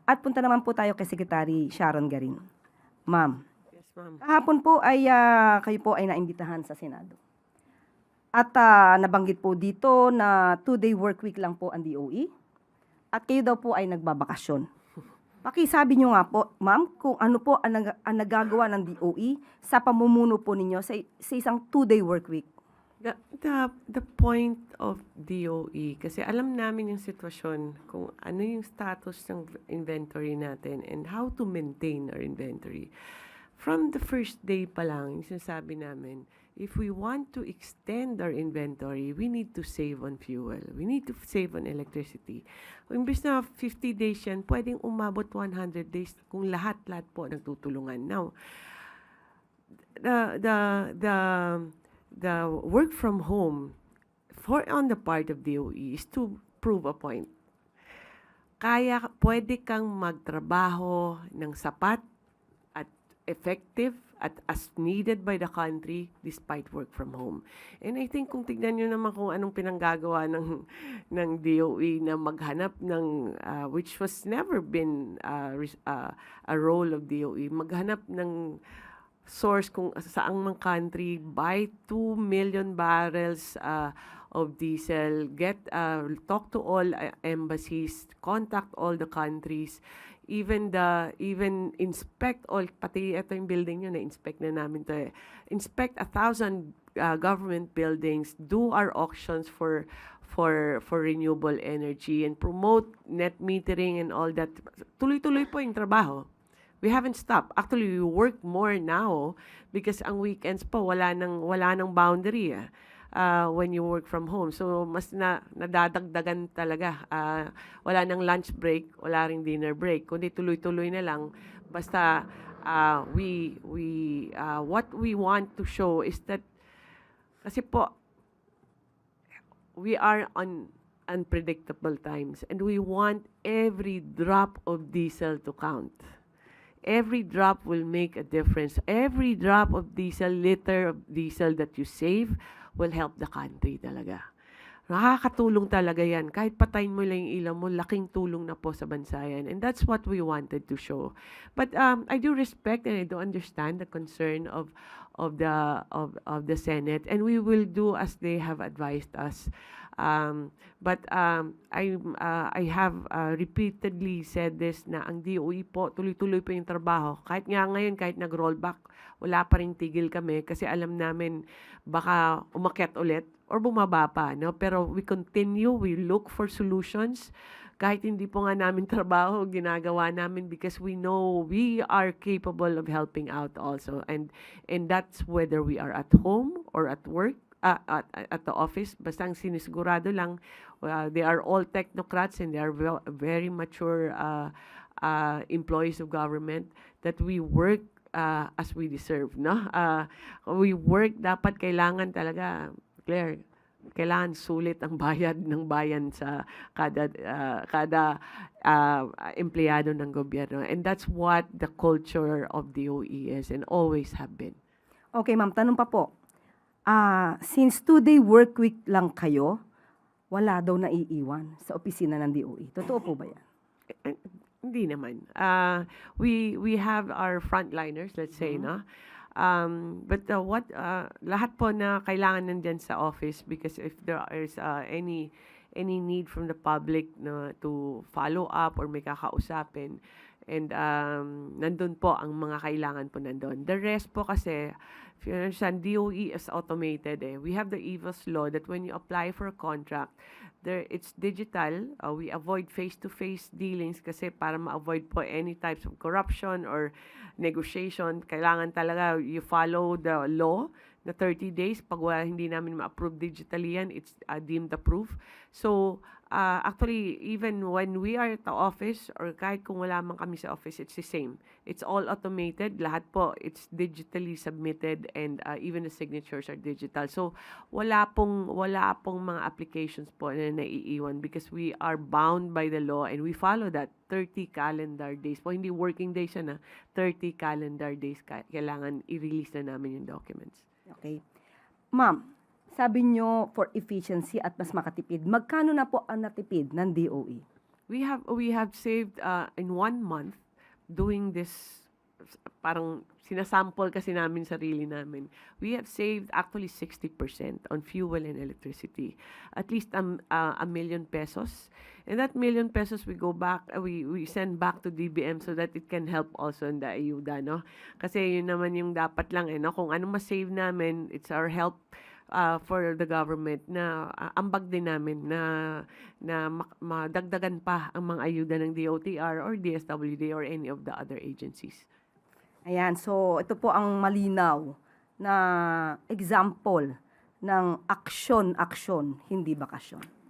At punta naman po tayo kay Secretary Sharon Garin. Ma'am, Yes, ma'am. kahapon po ay kayo po ay naimbitahan sa Senado. At nabanggit po dito na 2-day work week lang po ang DOE. At kayo daw po ay nagbabakasyon. Pakisabi nyo nga po, ma'am, kung ano po ang nagagawa ng DOE sa pamumuno po ninyo sa isang 2-day work week. The point of DOE, kasi alam namin yung sitwasyon, kung ano yung status ng inventory natin and how to maintain our inventory. From the first day pa lang, yung sinasabi namin, if we want to extend our inventory, we need to save on fuel. We need to save on electricity. Kung imbes na 50 days yan, pwedeng umabot 100 days kung lahat-lahat po nagtutulungan. Now, the work from home on the part of DOE is to prove a point. Pwede kang magtrabaho ng sapat at effective at as needed by the country despite work from home. And I think kung tignan nyo naman kung anong pinanggagawa ng DOE na maghanap ng, which was never been a role of DOE, maghanap ng source kung saang mang country, buy 2 million barrels of diesel, talk to all embassies, contact all the countries, even inspect all, pati ito yung building nyo, na-inspect na namin to inspect 1,000 government buildings, do our auctions for renewable energy and promote net metering and all that. Tuloy-tuloy po yung trabaho. We haven't stopped. Actually, we work more now because ang weekends po wala nang boundary when you work from home. So mas nadadagdagan talaga. Wala nang lunch break, wala ring dinner break. Kundi tuloy-tuloy na lang. Basta what we want to show is that kasi po we are on unpredictable times and we want every drop of diesel to count. Every drop will make a difference. Every drop of diesel, liter of diesel that you save will help the country talaga. Nakakatulong talaga yan. Kahit patayin mo lang yung ilaw mo, laking tulong na po sa bansa yan. And that's what we wanted to show. But I do respect and I do understand the concern of the Senate, and we will do as they have advised us. But I have repeatedly said this na ang DOE po, tuloy-tuloy po yung trabaho. Kahit nga ngayon, kahit nag-rollback, wala pa rin tigil kami kasi alam namin baka umakyat ulit or bumaba pa. No? Pero we continue, we look for solutions. Kahit hindi po nga namin trabaho, ginagawa namin because we know we are capable of helping out also. And that's whether we are at home or at work, at the office, basta ang sinisigurado lang, they are all technocrats and they are very mature employees of government, that we work as we deserve, no? We work, dapat kailangan talaga, Claire, kailangan sulit ang bayad ng bayan sa kada empleyado ng gobyerno. And that's what the culture of DOE is and always have been. Okay, ma'am, tanong pa po. Since 2-day work week lang kayo, wala daw naiiwan sa opisina ng DOE. Totoo po ba yan? Hindi naman. We have our frontliners, let's say, no? But lahat po na kailangan nandyan sa office, because if there is any need from the public to follow up or may kakausapin, and nandun po ang mga kailangan po nandun. The rest po kasi, if you understand, DOE is automated. We have the EVOS law that when you apply for a contract, it's digital. We avoid face-to-face dealings kasi para ma-avoid po any types of corruption or negotiation. Kailangan talaga you follow the law na 30 days. Pag hindi namin ma-approve digitally yan, it's deemed approved. So, actually, even when we are at the office or kahit kung wala man kami sa office, it's the same. It's all automated. Lahat po, it's digitally submitted, and even the signatures are digital. So, wala pong mga applications po na naiiwan because we are bound by the law and we follow that 30 calendar days. Po, hindi working days yan, 30 calendar days kailangan i-release na namin yung documents. Okay. Ma'am, sabi nyo for efficiency at mas makatipid, magkano na po ang natipid ng DOE? we have saved in 1 month doing this, parang sinasample kasi namin sarili namin. We have saved actually 60% on fuel and electricity. At least a million pesos. And that million pesos we go back, we send back to DBM so that it can help also in the ayuda, no? Kasi yun naman yung dapat lang, no? Kung ano ma-save namin, it's our help for the government na ambag din namin na madagdagan pa ang mga ayuda ng DOTR or DSWD or any of the other agencies. Ayan, so ito po ang malinaw na example ng aksyon-aksyon, hindi bakasyon.